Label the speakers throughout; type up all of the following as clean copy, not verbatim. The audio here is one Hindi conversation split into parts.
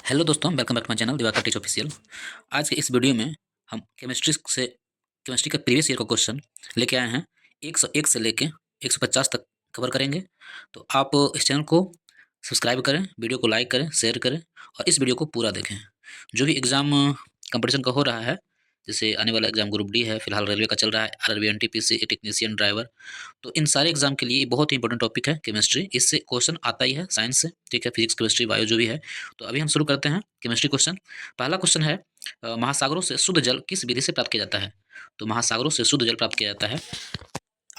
Speaker 1: हेलो दोस्तों, welcome back to my channel Diwakar teach official. आज के इस वीडियो में हम केमिस्ट्री का प्रीवियस ईयर का क्वेश्चन लेके आए हैं। 101 से लेके 150 तक कवर करेंगे। तो आप इस चैनल को सब्सक्राइब करें, वीडियो को लाइक करें, शेयर करें और इस वीडियो को पूरा देखें। जो भी एग्ज़ाम कंपटीशन का हो रहा है, जैसे आने वाला एग्ज़ाम ग्रुप डी है, फिलहाल रेलवे का चल रहा है, आरआरबी एनटीपीसी टेक्नीशियन ड्राइवर। तो इन सारे एग्जाम के लिए बहुत ही इंपॉर्टेंट टॉपिक है केमिस्ट्री। इससे क्वेश्चन आता ही है साइंस से, ठीक है, फिजिक्स केमिस्ट्री बायो जो भी है। तो अभी हम शुरू करते हैं केमिस्ट्री क्वेश्चन। पहला क्वेश्चन है, महासागरों से शुद्ध जल किस विधि से प्राप्त किया जाता है? तो महासागरों से शुद्ध जल प्राप्त किया जाता है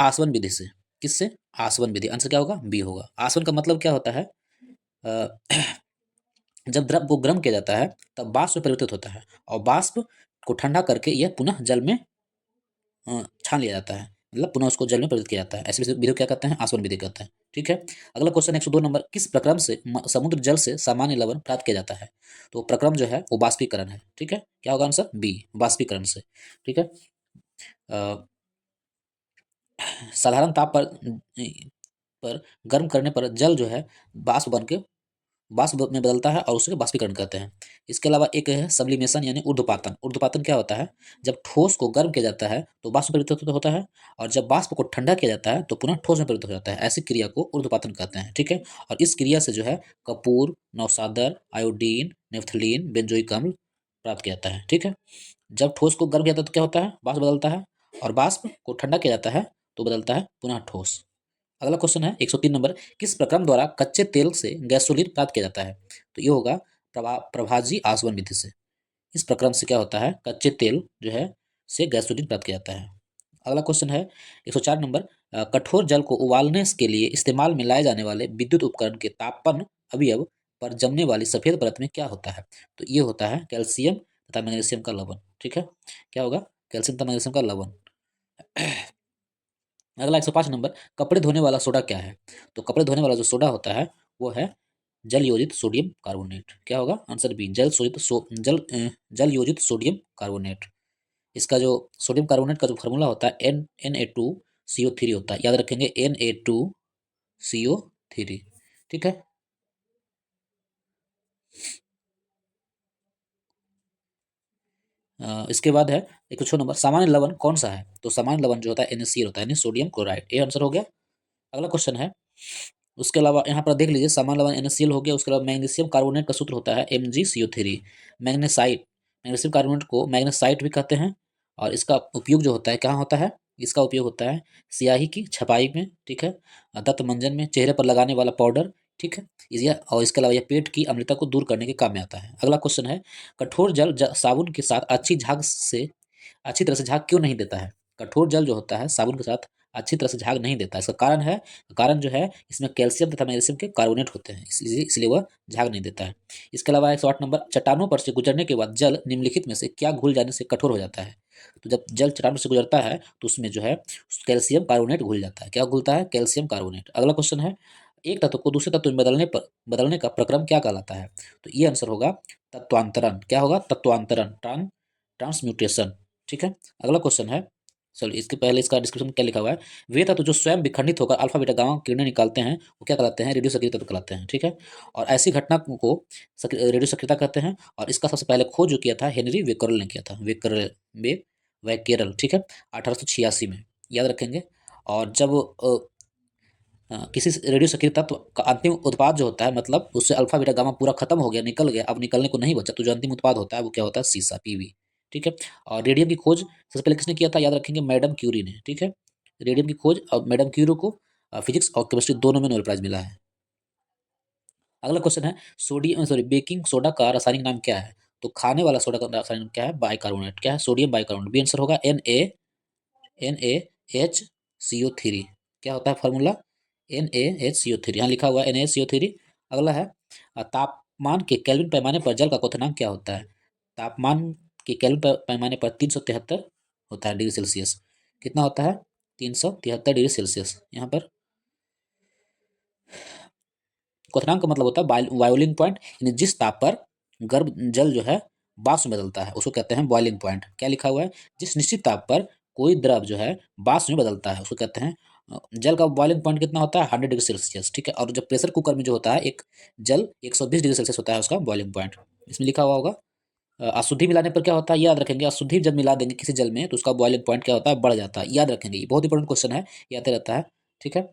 Speaker 1: आसवन विधि से। किससे? आसवन विधि। आंसर क्या होगा? बी होगा। आसवन का मतलब क्या होता है? अ, जब द्रव को गर्म किया जाता है तब वाष्प में परिवर्तित होता है और वाष्प को ठंडा करके यह पुनः जल में छान लिया जाता है, मतलब पुनः उसको जल में परिवर्तित किया जाता है। ऐसी विधि को क्या कहते हैं? आसवन विधि कहते हैं। ठीक है। अगला क्वेश्चन 102 नंबर, किस प्रक्रम से समुद्र जल से सामान्य लवण प्राप्त किया जाता है? तो प्रक्रम जो है वो बाष्पीकरण है। ठीक है, क्या होगा आंसर? बी, बाष्पीकरण से। ठीक है। साधारण ताप पर गर्म करने पर जल जो है वाष्प बन के वाष्प में बदलता है और उसे बाष्पीकरण कहते हैं। इसके अलावा एक है सब्लिमेशन यानी ऊर्ध्वपातन। ऊर्ध्वपातन क्या होता है? जब ठोस को गर्म किया जाता है तो वाष्प में परिवर्तित होता है और जब वाष्प को ठंडा किया जाता है तो पुनः ठोस में परिवर्तित हो जाता है। ऐसी क्रिया को ऊर्ध्वपातन कहते हैं। ठीक है। और इस क्रिया से जो है कपूर, नौशादर, आयोडीन, नेफ्थलीन, बेंजोइक अम्ल प्राप्त किया जाता है। ठीक है। जब ठोस को गर्म किया जाता है तो क्या होता है? वाष्प बदलता है और वाष्प को ठंडा किया जाता है तो बदलता है पुनः ठोस। अगला क्वेश्चन है 103 नंबर, किस प्रक्रम द्वारा कच्चे तेल से गैसोलीन प्राप्त किया जाता है? तो ये होगा प्रभाजी आसवन विधि से। इस प्रक्रम से क्या होता है? कच्चे तेल जो है से गैसोलीन प्राप्त किया जाता है। अगला क्वेश्चन है 104 नंबर, कठोर जल को उबालने के लिए इस्तेमाल में लाए जाने वाले विद्युत उपकरण के तापन अवयव पर जमने वाली सफेद परत में क्या होता है? तो ये होता है कैल्शियम तथा मैग्नीशियम का लवण। ठीक है, क्या होगा? कैल्शियम तथा मैग्नीशियम का लवण। अगला 105 नंबर, कपड़े धोने वाला सोडा क्या है? तो कपड़े धोने वाला जो सोडा होता है वो है जल योजित सोडियम कार्बोनेट। क्या होगा? आंसर बी, जल योजित सोडियम कार्बोनेट। इसका जो सोडियम कार्बोनेट का जो फार्मूला होता है Na2CO3 होता है। याद रखेंगे, Na2CO3। ठीक है। इसके बाद है 106 नंबर, सामान्य लवण कौन सा है? तो सामान्य लवण जो होता है NaCl होता है, यानी सोडियम क्लोराइड। ये आंसर हो गया। अगला क्वेश्चन है, उसके अलावा यहाँ पर देख लीजिए, सामान्य लवण NaCl हो गया। उसके अलावा मैग्नीशियम कार्बोनेट का सूत्र होता है MgCO3। मैग्नेसाइट, मैग्नीशियम कार्बोनेट को मैग्नेसाइट भी कहते हैं और इसका उपयोग जो होता है कहाँ होता है? इसका उपयोग होता है स्याही की छपाई में। ठीक है। दंत मंजन में, चेहरे पर लगाने वाला पाउडर। ठीक है। और इसके अलावा यह पेट की अम्लता को दूर करने के काम में आता है। अगला क्वेश्चन है, कठोर जल साबुन के साथ अच्छी तरह से झाग क्यों नहीं देता है? कठोर जल जो होता है साबुन के साथ अच्छी तरह से झाग नहीं देता है। इसका कारण है, कारण जो है इसमें कैल्शियम तथा मैग्नीशियम के कार्बोनेट होते हैं, इसलिए वह झाग नहीं देता है। इसके अलावा 108 नंबर, चट्टानों पर से गुजरने के बाद जल निम्नलिखित में से क्या घुल जाने से कठोर हो जाता है? तो जब जल चट्टानों से गुजरता है तो उसमें जो है कैल्शियम कार्बोनेट घुल जाता है। क्या घुलता है? Calcium carbonate. अगला क्वेश्चन है, एक तत्व को दूसरे तत्व में बदलने का प्रक्रम क्या कहलाता है? तो ये आंसर होगा तत्वांतरण। क्या होगा? तत्वांतरण, ट्रांसम्यूटेशन। ठीक है। अगला क्वेश्चन है, चलिए इसके पहले इसका डिस्क्रिप्शन में क्या लिखा हुआ है। वे तत्व जो स्वयं विखंडित होकर अल्फा बीटा गामा किरणें निकालते हैं वो क्या कहलाते हैं? रेडियो सक्रिय तत्व कहलाते हैं। ठीक है। और ऐसी घटना को रेडियो सक्रियता कहते हैं और इसका सबसे पहले खोज जो किया था हेनरी वेकरल ने किया था। वैकेरल। ठीक है, 1886 में। याद रखेंगे। और जब किसी रेडियो सक्रिय तत्व का अंतिम उत्पाद जो होता है, मतलब उससे अल्फा बीटा गामा पूरा खत्म हो गया, निकल गया, अब निकलने को नहीं बचा, तो जो अंतिम उत्पाद होता है वो क्या होता है? सीसा, पीवी। ठीक है। और रेडियम की खोज सबसे पहले किसने किया था? याद रखेंगे, मैडम क्यूरी ने। ठीक है। रेडियम की खोज, और मैडम क्यूरी को फिजिक्स और केमिस्ट्री दोनों में नोबेल प्राइज मिला है। अगला क्वेश्चन है, बेकिंग सोडा का रासायनिक नाम क्या है? तो खाने वाला सोडा का रासायनिक नाम क्या है? बाइकार्बोनेट। क्या है? Sodium bicarbonate. बी आंसर होगा NaHCO3। क्या होता है फॉर्मूला? NaHCO3, यहाँ लिखा हुआ है NaHCO3। अगला है, तापमान के केल्विन पैमाने पर जल का क्वथनांक क्या होता है? तापमान के केल्विन पैमाने पर 373 होता है डिग्री सेल्सियस। कितना होता है? 373 डिग्री सेल्सियस। यहाँ पर क्वथनांक का मतलब होता है बॉइलिंग पॉइंट, यानी जिस ताप पर गर्म जल जो है वाष्प में बदलता है उसको कहते हैं बॉइलिंग पॉइंट। क्या लिखा हुआ है? जिस निश्चित ताप पर कोई द्रव जो है वाष्प में बदलता है उसको कहते हैं जल का बॉइलिंग पॉइंट कितना होता है? 100 डिग्री सेल्सियस। ठीक है। और जब प्रेशर कुकर में जो होता है एक जल 120 डिग्री सेल्सियस होता है उसका बॉइलिंग पॉइंट। इसमें लिखा हुआ होगा। अशुद्धि मिलाने पर क्या होता है याद रखेंगे, अशुद्धि जब मिला देंगे किसी जल में तो उसका बॉइलिंग पॉइंट क्या होता है, बढ़ जाता है। याद रखेंगे, ये बहुत इंपॉर्टेंट क्वेश्चन है, याद रहता है। ठीक है।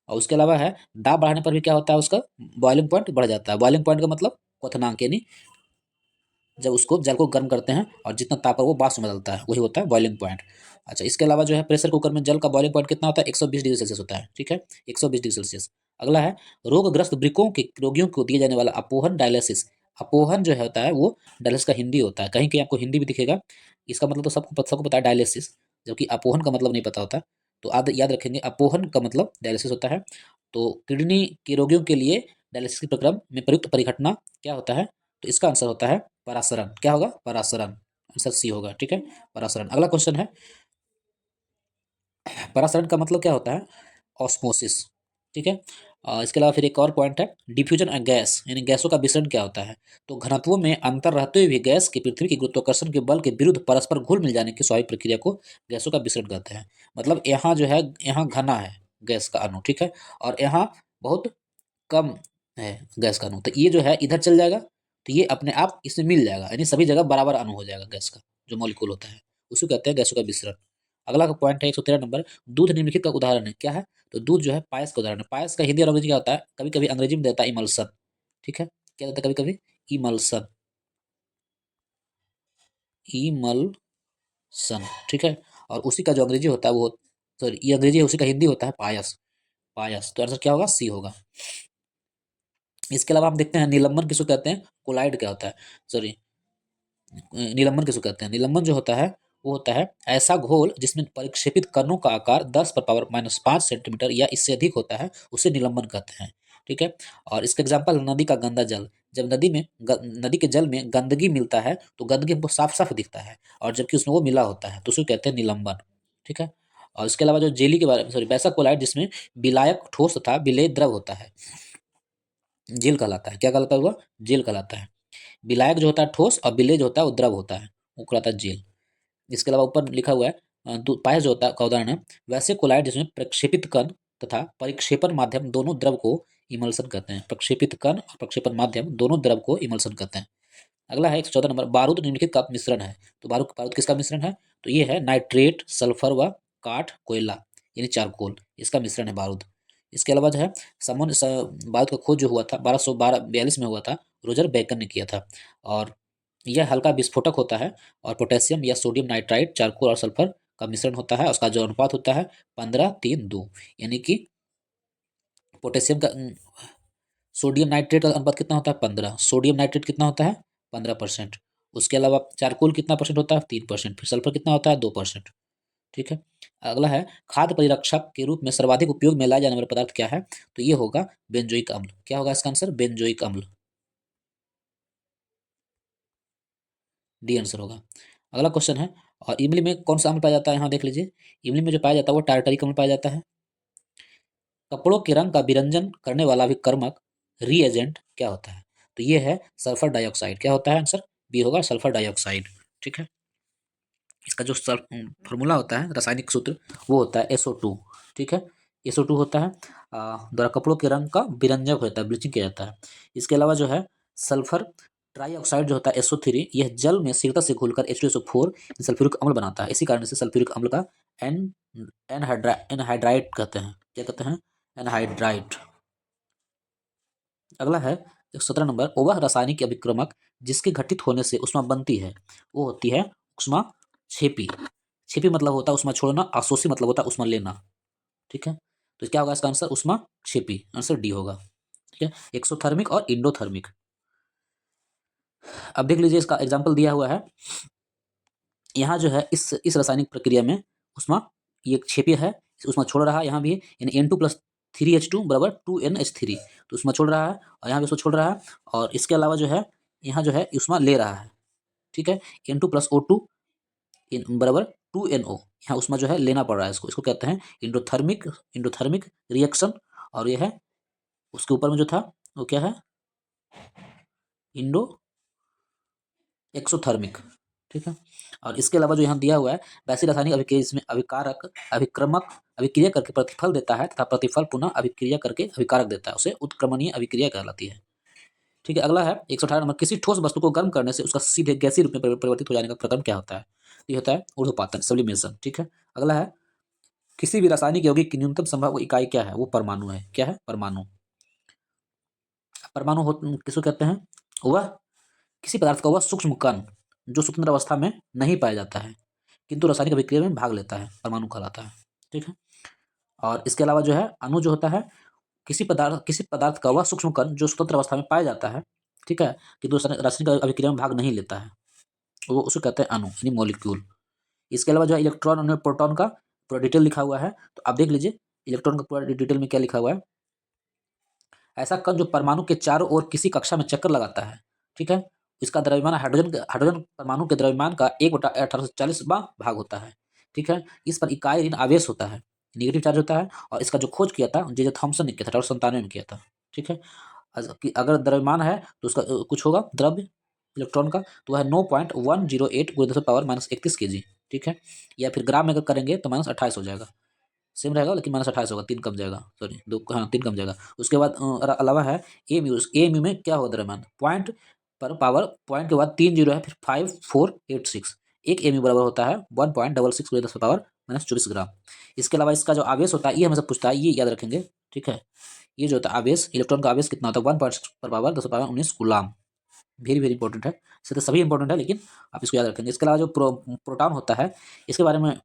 Speaker 1: और उसके अलावा है दाब बढ़ाने पर भी क्या होता है, उसका बॉइलिंग पॉइंट बढ़ जाता है। बॉइलिंग पॉइंट का मतलब क्वथनांक, यानी जब उसको जल को गर्म करते हैं और जितना ताप पर वो वाष्प में बदलता है वही होता है बॉइलिंग पॉइंट। अच्छा, इसके अलावा जो है प्रेशर कुकर में जल का बॉइलिंग पॉइंट कितना होता है, 120 डिग्री सेल्सियस होता है। ठीक है, 120 डिग्री सेल्सियस। अगला है रोगग्रस्त वृक्कों के रोगियों को दिए जाने वाला अपोहन डायलिसिस। अपोहन जो होता है वो डायलिसिस का हिंदी होता है, कहीं कहीं आपको हिंदी भी दिखेगा। इसका मतलब तो सबको पता है डायलिसिस, जबकि अपोहन का मतलब नहीं पता होता। तो याद रखेंगे अपोहन का मतलब डायलिसिस होता है। तो किडनी के रोगियों के लिए डायलिसिस के प्रक्रम में प्रयुक्त परिघटना क्या होता है, तो इसका आंसर होता है परासरण। क्या होगा, परासरण। आंसर सी होगा। ठीक है, परासरण। अगला क्वेश्चन है, परासरण का मतलब क्या होता है, ऑस्मोसिस। ठीक है। इसके अलावा फिर एक और पॉइंट है डिफ्यूजन ऑफ गैस, यानी गैसों का विसरण क्या होता है। तो घनत्वों में अंतर रहते हुए भी गैस की पृथ्वी के गुरुत्वाकर्षण के बल के विरुद्ध परस्पर घुल मिल जाने की स्वाभाविक प्रक्रिया को गैसों का विसरण कहते हैं। मतलब यहाँ जो है, यहाँ घना है गैस का अणु, ठीक है, और यहाँ बहुत कम है गैस का अणु। तो ये जो है इधर चल जाएगा, तो ये अपने आप इसमें मिल जाएगा, यानी सभी जगह बराबर अणु हो जाएगा गैस का, जो मॉलिक्यूल होता है उसे कहते हैं गैसों का विसरण। अगला का पॉइंट है 113 नंबर, दूध निम्नलिखित का उदाहरण है। क्या है, तो दूध जो है पायस का उदाहरण है। पायस का हिंदी और अंग्रेजी क्या होता है, कभी कभी अंग्रेजी में देता है इमल्सन। ठीक है, क्या देता है कभी कभी, इमल्सन, इमल्सन। ठीक है, और उसी का जो अंग्रेजी होता है वो, सॉरी ये अंग्रेजी है, उसी का हिंदी होता है पायस। पायस, तो आंसर क्या होगा, सी होगा। इसके अलावा हम देखते हैं निलंबन किसको कहते हैं, कोलाइड क्या होता है, सॉरी निलंबन किसको कहते हैं। निलंबन जो होता है वो होता है ऐसा घोल जिसमें परिक्षेपित कणों का आकार 10⁻⁵ सेंटीमीटर या इससे अधिक होता है, उसे निलंबन कहते हैं। ठीक है, और इसका एग्जाम्पल नदी का गंदा जल। जब नदी के जल में गंदगी मिलता है तो गंदगी हमको साफ साफ दिखता है, और जबकि उसमें वो मिला होता है तो उसे कहते हैं निलंबन। ठीक है, और इसके अलावा जो जेली के बारे में, सॉरी वैसा कोलाइड जिसमें विलायक ठोस तथा विलेय द्रव होता है, जेल कहलाता है। क्या कहलाता है, हुआ जेल कहलाता है। विलायक जो होता है ठोस, और विलेय जो होता है वो द्रव होता है, वो कहलाता है जेल। इसके अलावा ऊपर लिखा हुआ है पायस जो होता है का उदाहरण है वैसे कोलाइड जिसमें प्रक्षेपित कण तथा परिक्षेपण माध्यम दोनों द्रव को इमल्सन कहते हैं। प्रक्षेपित कण और प्रक्षेपण माध्यम दोनों द्रव को इमल्सन कहते हैं। अगला है 114 नंबर, बारूद निम्नलिखित का मिश्रण है। तो बारूद बारूद किसका मिश्रण है, तो ये है नाइट्रेट, सल्फर व काठ कोयला, यानी चारकोल, इसका मिश्रण है बारूद। इसके अलावा जो है बारूद का खोज जो हुआ था 1242 में हुआ था, रोजर बेकन ने किया था। और यह हल्का विस्फोटक होता है, और पोटेशियम या सोडियम नाइट्राइट, चारकोल और सल्फर का मिश्रण होता है। उसका जो अनुपात होता है 15:3:2, यानी कि पोटेशियम का सोडियम नाइट्रेट का अनुपात कितना होता है, 15। सोडियम नाइट्रेट कितना होता है, 15%। उसके अलावा चारकोल कितना परसेंट होता है, 3%। फिर सल्फर कितना होता है, 2%। ठीक है। अगला है खाद्य परिरक्षक के रूप में सर्वाधिक उपयोग में लाया जाने वाला पदार्थ क्या है, तो ये होगा बेंजोइक अम्ल। क्या होगा इसका आंसर, बेंजोइक अम्ल, डी आंसर होगा। अगला क्वेश्चन है, और इमली में कौन सा अम्ल पाया जाता है, यहाँ देख लीजिए। इमली में जो पाया जाता है वो टार्टरिक अम्ल पाया जाता है। कपड़ों के रंग का विरंजन करने वाला विकर्मक रीएजेंट क्या होता है, तो ये है सल्फर डाइऑक्साइड। क्या होता है, आंसर बी होगा, सल्फर डाइऑक्साइड। ठीक है, इसका जो फॉर्मूला होता है, रासायनिक सूत्र, वो होता है SO2। ठीक है, SO2 होता है, द्वारा कपड़ों के रंग का विरंजक होता है, ब्लीचिंग किया जाता है। इसके अलावा जो है सल्फर ट्राईऑक्साइड जो होता है SO3, यह जल में शीघ्रता से घुलकर H2SO4 सल्फ्यूरिक अम्ल बनाता है। इसी कारण से सल्फ्यूरिक अम्ल का एन एनहाइड्राइट कहते हैं। क्या कहते हैं, एनहाइड्राइट। अगला है 17 नंबर, वह रासायनिक अभिक्रमक जिसके घटित होने से उष्मा बनती है वो होती है उष्मा छेपी। छेपी मतलब होता है उष्मा छोड़ना, आशोषी मतलब होता है उष्मा लेना। ठीक है, तो क्या होगा इसका आंसर, उष्मा छेपी, आंसर डी होगा। ठीक है, एक्सोथर्मिक और इंडोथर्मिक। अब देख लीजिए, इसका एग्जाम्पल दिया हुआ है। यहाँ जो है इस रासायनिक प्रक्रिया में उष्मा, ये छेपी है, उष्मा छोड़ रहा है यहाँ भी, यानी N2+3H2 बराबर 2NH3, तो उष्मा छोड़ रहा है, और यहाँ भी उसको छोड़ रहा है। और इसके अलावा जो है यहाँ जो है उष्मा ले रहा है। ठीक है, N2+O2 बराबर 2NO, यहाँ उष्मा जो है लेना पड़ रहा है इसको, इसको कहते हैं इंडोथर्मिक, इंडोथर्मिक रिएक्शन। और ये है उसके ऊपर में जो था वो क्या है, इंडो एक्सोथर्मिक। ठीक है, और इसके अलावा जो यहाँ दिया हुआ है, वैसे रासायनिक अभिक्रिया इसमें अभिकारक अभिक्रमक अभिक्रिया करके प्रतिफल देता है तथा प्रतिफल पुनः अभिक्रिया करके अभिकारक देता है, उसे उत्क्रमणीय अभिक्रिया कहलाती है। ठीक है। अगला है 118 नंबर, किसी ठोस वस्तु को गर्म करने से उसका सीधे गैसीय रूप में परिवर्तित हो जाने का प्रक्रम क्या होता है? ये होता है ऊर्ध्वपातन, सब्लिमेशन। ठीक है। अगला है किसी भी रासायनिक यौगिक की न्यूनतम संभाव्य इकाई क्या है? वो परमाणु है। क्या है? परमाणु। परमाणु किसको कहते हैं? वह किसी पदार्थ का वह सूक्ष्म कण जो स्वतंत्र अवस्था में नहीं पाया जाता है किंतु रासायनिक अभिक्रिया में भाग लेता है, परमाणु कहलाता है। ठीक है। और इसके अलावा जो है अणु जो होता है किसी पदार्थ का वह सूक्ष्म कण जो स्वतंत्र अवस्था में पाया जाता है, ठीक है, किंतु रासायनिक अभिक्रिया में भाग नहीं लेता है, वो उसे कहते हैं अणु यानी मॉलिक्यूल। इसके अलावा जो है इलेक्ट्रॉन और प्रोटॉन का पूरा डिटेल लिखा हुआ है, तो आप देख लीजिए इलेक्ट्रॉन का पूरा डिटेल में क्या लिखा हुआ है। ऐसा कण जो परमाणु के चारों ओर किसी कक्षा में चक्कर लगाता है, ठीक है, इसका द्रव्यमान हाइड्रोजन परमाणु के द्रव्यमान का 1/1840वां भाग होता है। ठीक है। इस पर इकाई ऋण आवेश होता है, नेगेटिव चार्ज होता है, और इसका जो खोज किया था जे थॉमसन ने किया था 1897 में किया था। ठीक है। अगर द्रव्यमान है तो उसका कुछ होगा द्रव्य इलेक्ट्रॉन का, तो वह 9.108 × 10⁻³ kg। ठीक है। या फिर ग्राम में अगर करेंगे तो -28 हो जाएगा, सेम रहेगा लेकिन -28 होगा, 3 कम जाएगा, सॉरी 2, हाँ 3 कम जाएगा। उसके बाद अलावा है एएमयू में क्या होगा द्रव्यमान, पॉइंट पर पावर पॉइंट के बाद 3 जीरो है, फिर 5486। एक एमयू बराबर होता है 1.66 × 10⁻24 ग्राम। इसके अलावा इसका जो आवेश होता है ये हमें पूछता है, ये याद रखेंगे। ठीक है। ये जो होता है आवेश, इलेक्ट्रॉन का आवेश कितना होता है 1.6 पर power 10⁻19 coulomb. Very very important है, इसे तो सभी इंपॉर्टेंट है लेकिन आप इसको याद रखेंगे। इसके अलावा जो प्रोटॉन होता है इसके बारे में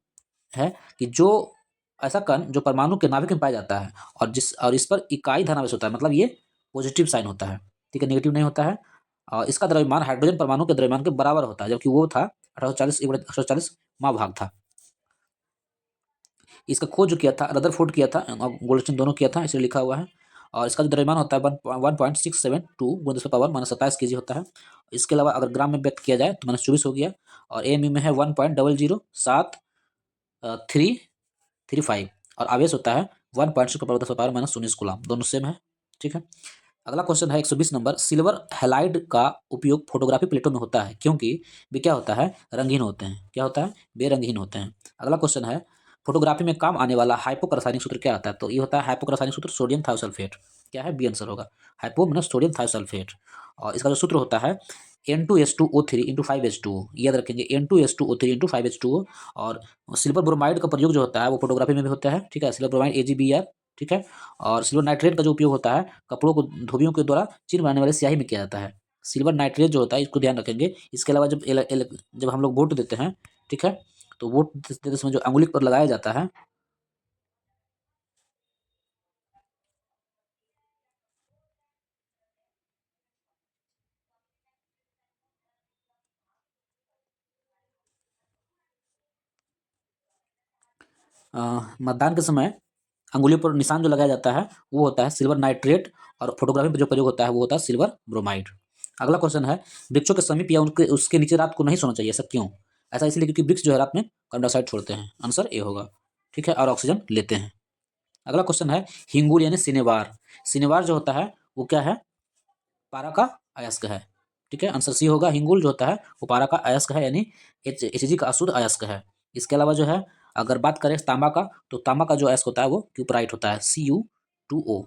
Speaker 1: है कि जो ऐसा कण जो परमाणु के नाभिक में पाया जाता है और इस पर इकाई धनावेश होता है, मतलब ये पॉजिटिव साइन होता है, ठीक है, नेगेटिव नहीं होता है। और इसका द्रव्यमान हाइड्रोजन परमाणु के द्रव्यमान के बराबर होता है, जबकि वो था 1840 माह भाग था। इसका खोज जो किया था रदरफोर्ड किया था और गोल्डस्टीन दोनों किया था, इसलिए लिखा हुआ है। और इसका जो द्रव्यमान होता है 1.672 × 10⁻27 kg होता है। इसके अलावा अगर ग्राम में व्यक्त किया जाए तो -24 हो गया। और एएमयू में है 1.00735 और आवेश होता है 1.6 पर 10⁻19 कूलाम, दोनों सेम है। ठीक है। अगला क्वेश्चन है 120 नंबर, सिल्वर हैलाइड का उपयोग फोटोग्राफी प्लेटों में होता है क्योंकि वे क्या होता है, रंगीन होते हैं। क्या होता है, बेरंगीन होते हैं। अगला क्वेश्चन है फोटोग्राफी में काम आने वाला हाइपो रासायनिक सूत्र क्या होता है? तो ये होता है हाइपो रासायनिक सूत्र सोडियम थायोसल्फेट। क्या है, बी आंसर होगा, हाइपो माइनस सोडियम थायोसल्फेट। और इसका जो सूत्र होता है N2H2O3 × 5H2O, याद रखेंगे N2H2O3 × 5H2O। और सिल्वर ब्रोमाइड का प्रयोग जो होता है वो फोटोग्राफी में भी होता है। ठीक है, सिल्वर ब्रोमाइड AgBr। ठीक है। और सिल्वर नाइट्रेट का जो उपयोग होता है कपड़ों को धोबियों के द्वारा चिन्ह बनाने वाले स्याही में किया जाता है। सिल्वर नाइट्रेट जो होता है इसको ध्यान रखेंगे। इसके अलावा जब हम लोग वोट देते हैं, ठीक है, तो वोट देते समय जो अंगुली पर लगाया जाता है, मतदान के समय अंगुलियों पर निशान जो लगाया जाता है वो होता है सिल्वर नाइट्रेट, और फोटोग्राफी में जो प्रयोग होता है वो होता है सिल्वर ब्रोमाइड। अगला क्वेश्चन है वृक्षों के समीप या उसके नीचे रात को नहीं सोना चाहिए, ऐसा क्यों? ऐसा इसलिए क्योंकि वृक्ष जो है रात में कार्बन डाइऑक्साइड छोड़ते हैं, आंसर ए होगा। ठीक है, और ऑक्सीजन लेते हैं। अगला क्वेश्चन है हिंगुल यानी सिनेवार। सिनेवार जो होता है वो क्या है, पारा का अयस्क है। ठीक है, आंसर सी होगा, हिंगुल जो होता है वो पारा का अयस्क है, यानी Hg का अशुद्ध अयस्क है। इसके अलावा जो है अगर बात करें तांबा का, तो तांबा का जो अयस्क होता है वो क्यूपराइट होता है, Cu2O।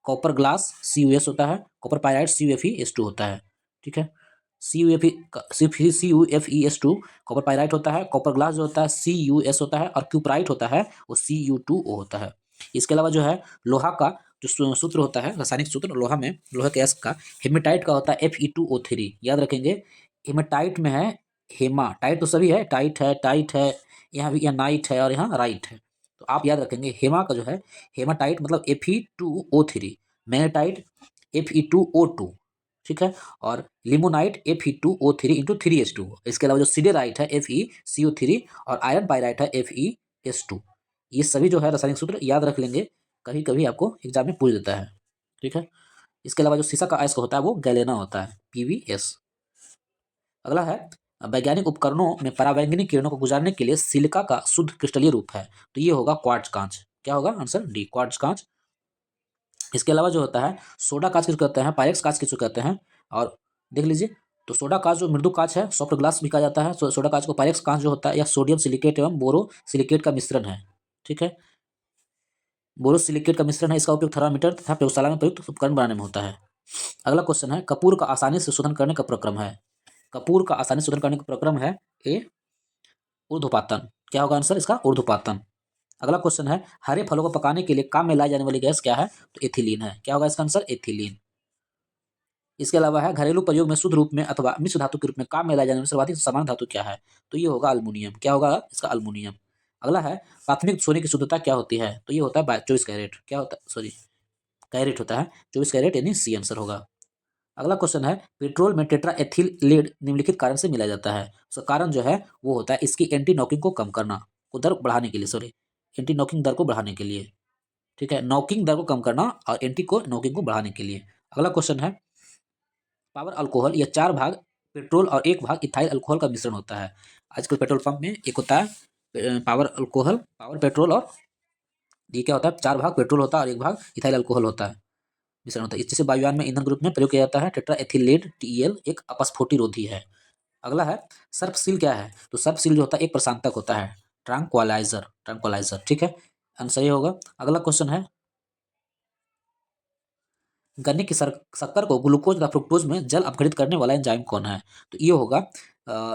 Speaker 1: कॉपर ग्लास CuS होता है, कॉपर पायराइट CuFeS2 होता है। ठीक है, CuFeS2 कॉपर पायराइट होता है, कॉपर ग्लास जो होता है Cus होता है, और क्यूपराइट होता है वो Cu2O होता है। इसके अलावा जो है लोहा का जो सूत्र होता है, रासायनिक सूत्र लोहा में, लोहे के अयस्क का हेमेटाइट का होता है Fe2O3। याद रखेंगे हेमेटाइट में है, हेमा टाइट तो सभी है, टाइट है, टाइट है, यहाँ भी, यहाँ नाइट है और यहाँ राइट है, तो आप याद रखेंगे हेमा का जो है हेमाटाइट मतलब Fe2O3, मैग्नेटाइट Fe2O2। ठीक है, और लिमोनाइट Fe2O3 × 3H2। इसके अलावा जो सिडेराइट है FeCO3, और आयरन पायराइट है FeS2। ये सभी जो है रासायनिक सूत्र याद रख लेंगे, कभी कभी आपको एग्जाम में पूछ देता है। ठीक है। इसके अलावा जो सीसा का अयस्क होता है वो गैलेना होता है, PbS। अगला है वैज्ञानिक उपकरणों में परावैंगनी किरणों को गुजारने के लिए सिलिका का शुद्ध क्रिस्टलीय रूप है, तो ये होगा क्वार्ट्ज कांच। क्या होगा, आंसर डी, क्वार्ट्ज कांच। इसके अलावा जो होता है सोडा कांच किसको कहते हैं, पायरेक्स कांच किसको कहते हैं? और देख लीजिए, तो सोडा कांच जो मृदु कांच है, सॉफ्ट ग्लास भी कहा जाता है। सोडा कांच को पायरेक्स कांच जो होता है, या सोडियम सिलिकेट एवं बोरो सिलिकेट का मिश्रण है। ठीक है, बोरो सिलिकेट का मिश्रण है। इसका उपयोग थर्मामीटर तथा प्रयोगशाला में प्रयुक्त उपकरण बनाने में होता है। अगला क्वेश्चन है कपूर का आसानी से शोधन करने का प्रक्रम है। कपूर का आसानी से शोधन करने का प्रक्रम है ए ऊर्ध्वपातन। क्या होगा आंसर इसका? ऊर्ध्वपातन। अगला क्वेश्चन है हरे फलों को पकाने के लिए काम में लाई जाने वाली गैस क्या है? तो एथिलीन है। क्या होगा इसका आंसर? एथिलीन। इसके अलावा है घरेलू प्रयोग में शुद्ध रूप में अथवा मिश्र धातु के रूप में काम में लाए जाने वाली सर्वाधिक सामान्य धातु क्या है? तो ये होगा अल्मुनियम। क्या होगा इसका? अल्मुनियम। अगला है प्राथमिक सोने की शुद्धता क्या होती है? तो ये होता है 24 कैरेट। क्या होता है? सॉरी, कैरेट होता है 24 कैरेट, यानी सी आंसर होगा। अगला क्वेश्चन है पेट्रोल में टेट्रा एथिल लेड निम्नलिखित कारण से मिलाया जाता है। उसका कारण जो है वो होता है इसकी एंटी नॉकिंग को कम करना, को दर बढ़ाने के लिए, सॉरी, एंटी नॉकिंग दर को बढ़ाने के लिए। ठीक है, नॉकिंग दर को कम करना और एंटी को नॉकिंग को बढ़ाने के लिए। अगला क्वेश्चन है पावर अल्कोहल, यह 4 भाग पेट्रोल और 1 भाग इथाइल अल्कोहल का मिश्रण होता है। आजकल पेट्रोल पंप में एक होता है पावर अल्कोहल, पावर पेट्रोल, और ये क्या होता है? 4 भाग पेट्रोल होता है और 1 भाग इथाइल अल्कोहल होता है, मिश्रण होता है। जिसे वायुयान में ईंधन के रूप में प्रयोग किया जाता है। टेट्रा एथिलेट टीईएल एक अपस्फोटी रोधी है। अगला है सर्पसील क्या है? तो सर्पसील जो होता है एक प्रशांतक होता है, ट्रैंक्विलाइजर, ट्रैंक्विलाइजर। ठीक है, आंसर ये होगा। अगला क्वेश्चन है गन्ने की शक्कर को ग्लूकोज तथा फ्रुक्टोज में जल अपघटित करने वाला एंजाइम कौन है? तो ये होगा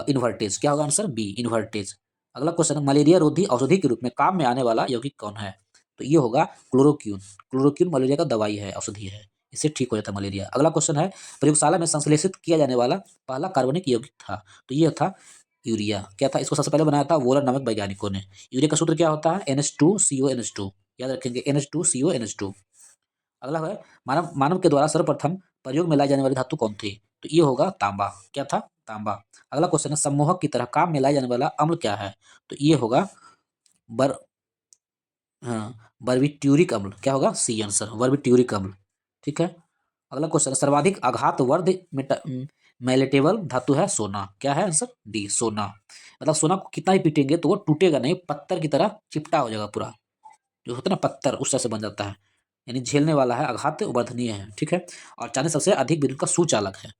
Speaker 1: इन्वर्टेज। क्या होगा आंसर? B, invertase. अगला क्वेश्चन है मलेरिया रोधी औषधि के रूप में काम में आने वाला यौगिक कौन है? तो ये होगा क्लोरोक्यून। क्लोरोक्यून मलेरिया का दवाई है, औषधि है, इससे ठीक हो जाता है मलेरिया। अगला क्वेश्चन है प्रयोगशाला में संश्लेषित किया जाने वाला पहला कार्बनिक यौगिक था। तो ये था यूरिया। क्या था? इसको सबसे पहले बनाया था वोलर नामक वैज्ञानिकों ने। यूरिया का सूत्र क्या होता है? NH2CO NH2। याद रखेंगे, NH2CO NH2। अगला है मानव मानव के द्वारा सर्वप्रथम प्रयोग में लाई जाने वाली धातु कौन थी? तो ये होगा तांबा। क्या था? तांबा। अगला क्वेश्चन है सम्मोहक की तरह काम में लाया जाने वाला अम्ल क्या है? तो ये होगा बर बर्बिट्यूरिक अम्ल। क्या होगा? सी आंसर, बर्बिट्यूरिक अम्ल। ठीक है। अगला क्वेश्चन सर्वाधिक आघात वर्ध मैलेटेबल धातु है सोना। क्या है आंसर? डी, सोना। मतलब सोना को कितना ही पीटेंगे तो वो टूटेगा नहीं, पत्थर की तरह चिपटा हो जाएगा पूरा, जो होता है ना पत्थर, उस तरह से बन जाता है, यानी झेलने वाला है, आघात वर्धनीय है। ठीक है, और चांदी सबसे अधिक विद्युत का सुचालक है।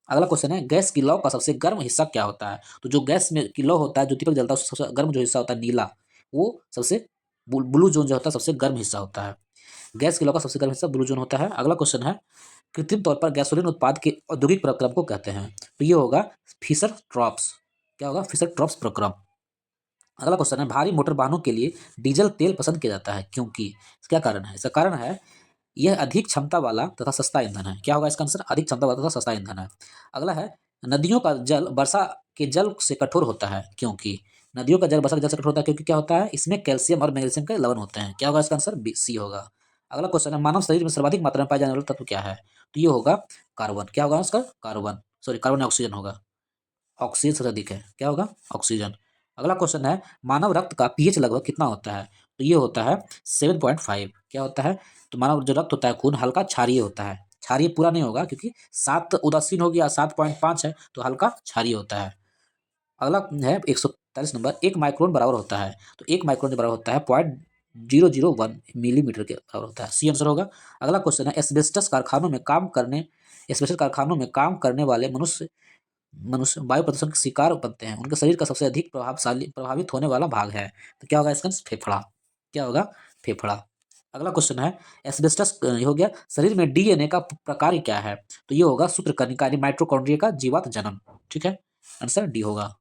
Speaker 1: अगला क्वेश्चन है गैस की लौ का सबसे गर्म हिस्सा क्या होता है? तो जो गैस में की लौ होता है, जो दीपक जलता है, उसका सबसे गर्म जो हिस्सा होता है नीला, वो सबसे ब्लू जोन जो होता है सबसे गर्म हिस्सा होता है। गैस की लौ का सबसे गर्म हिस्सा ब्लू जोन होता है। अगला क्वेश्चन है कृत्रिम तौर पर गैसोलीन उत्पाद के औद्योगिक प्रक्रम को कहते हैं। तो ये होगा फिशर ट्रॉप्स। क्या होगा? फिशर ट्रॉप्स प्रक्रम। अगला क्वेश्चन है भारी मोटर वाहनों के लिए डीजल तेल पसंद किया जाता है क्योंकि? क्या कारण है? इसका कारण है यह अधिक क्षमता वाला तथा सस्ता ईंधन है। क्या होगा इसका आंसर? अधिक क्षमता वाला तथा सस्ता ईंधन है। अगला है नदियों का जल वर्षा के जल से कठोर होता है क्योंकि? नदियों का जल वर्षा के जल से कठोर होता है क्योंकि क्या होता है? इसमें कैल्शियम और मैग्नीशियम के लवण होते हैं। क्या होगा इसका आंसर? बी, सी होगा। अगला क्वेश्चन है मानव शरीर में सर्वाधिक मात्रा में पाए जाने वाला तत्व क्या है? तो ये होगा कार्बन। क्या होगा इसका? कार्बन, सॉरी, कार्बन ऑक्सीजन होगा। ऑक्सीजन सबसे अधिक है। क्या होगा? ऑक्सीजन। अगला क्वेश्चन है मानव रक्त का पीएच लगभग कितना होता है? तो ये होता है 7.5। क्या होता है? तो मानव जो रक्त होता है, खून, हल्का क्षारीय होता है। क्षारीय पूरा नहीं होगा क्योंकि 7 उदासीन हो गया, 7.5 है तो हल्का क्षारीय होता है। अगला है 143 नंबर, 1 माइक्रोन बराबर होता है। तो 1 माइक्रोन जो बराबर होता है 0.001 मिलीमीटर के बराबर होता है। सी आंसर होगा। अगला क्वेश्चन है एस्बेस्टस कारखानों में काम करने वाले मनुष्य मनुष्य वायु प्रदूषण के शिकार बनते हैं। उनके शरीर का सबसे अधिक प्रभावित होने वाला भाग है। तो क्या होगा इसका? फेफड़ा। क्या होगा? फेफड़ा। अगला क्वेश्चन है एस्बेस्टस ये हो गया। शरीर में डीएनए का प्रकार क्या है? तो ये होगा सूत्रकर्णिका यानी माइटोकॉन्ड्रिया का जीवात जनन। ठीक है, आंसर डी होगा।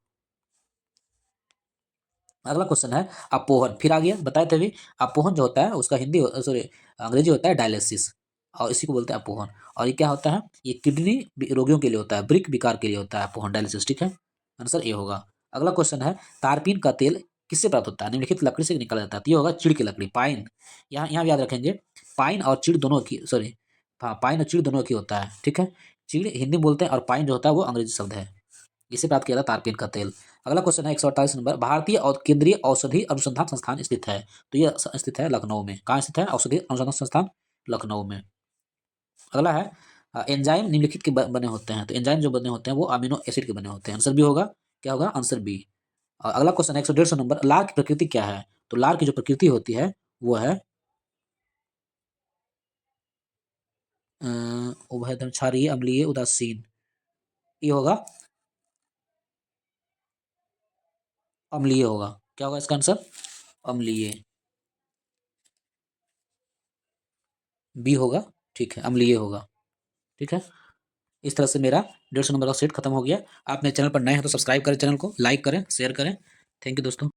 Speaker 1: अगला क्वेश्चन है अपोहन। फिर आ गया, बताए थे भी। अपोहन जो होता है उसका हिंदी सॉरी अंग्रेजी होता है डायलिसिस, और इसी को बोलते हैं अपोहन। और ये क्या होता है? ये किडनी रोगियों के लिए होता है, ब्रिक विकार के लिए होता है अपोहन, डायलिसिस। ठीक है, आंसर ए होगा। अगला क्वेश्चन है तारपीन का तेल किससे प्राप्त होता है? निम्नलिखित लकड़ी से निकाला जाता है। तो ये होगा चीड़ की लकड़ी, पाइन। यहाँ यहाँ भी याद रखेंगे, पाइन और चीड़ दोनों की, सॉरी, हाँ, पाइन और चीड़ दोनों की होता है। ठीक है, चीड़ हिंदी में बोलते हैं और पाइन जो होता है वो अंग्रेजी शब्द है। इसे प्राप्त किया था तारपीन का तेल। अगला क्वेश्चन है 148 नंबर, भारतीय और केंद्रीय औषधि अनुसंधान संस्थान स्थित है। तो ये स्थित है लखनऊ में। कहाँ स्थित है? औषधि अनुसंधान संस्थान लखनऊ में। अगला है एंजाइम निम्नलिखित के बने होते हैं। तो एंजाइम जो बने होते हैं वो अमीनो एसिड के बने होते हैं। आंसर बी होगा। क्या होगा? Answer B. और अगला क्वेश्चन है 150 नंबर, लार की प्रकृति क्या है? तो लार की जो प्रकृति होती है वो है उभयधर्म, क्षारीय, अम्लीय, उदासीन। ये होगा अम्लीय होगा। क्या होगा इसका आंसर? अम्लीय, बी होगा। ठीक है, अम्लीय होगा। ठीक है, इस तरह से मेरा 150 नंबर का सेट खत्म हो गया। आप मेरे चैनल पर नए हैं तो सब्सक्राइब करें, चैनल को लाइक करें, शेयर करें। थैंक यू दोस्तों।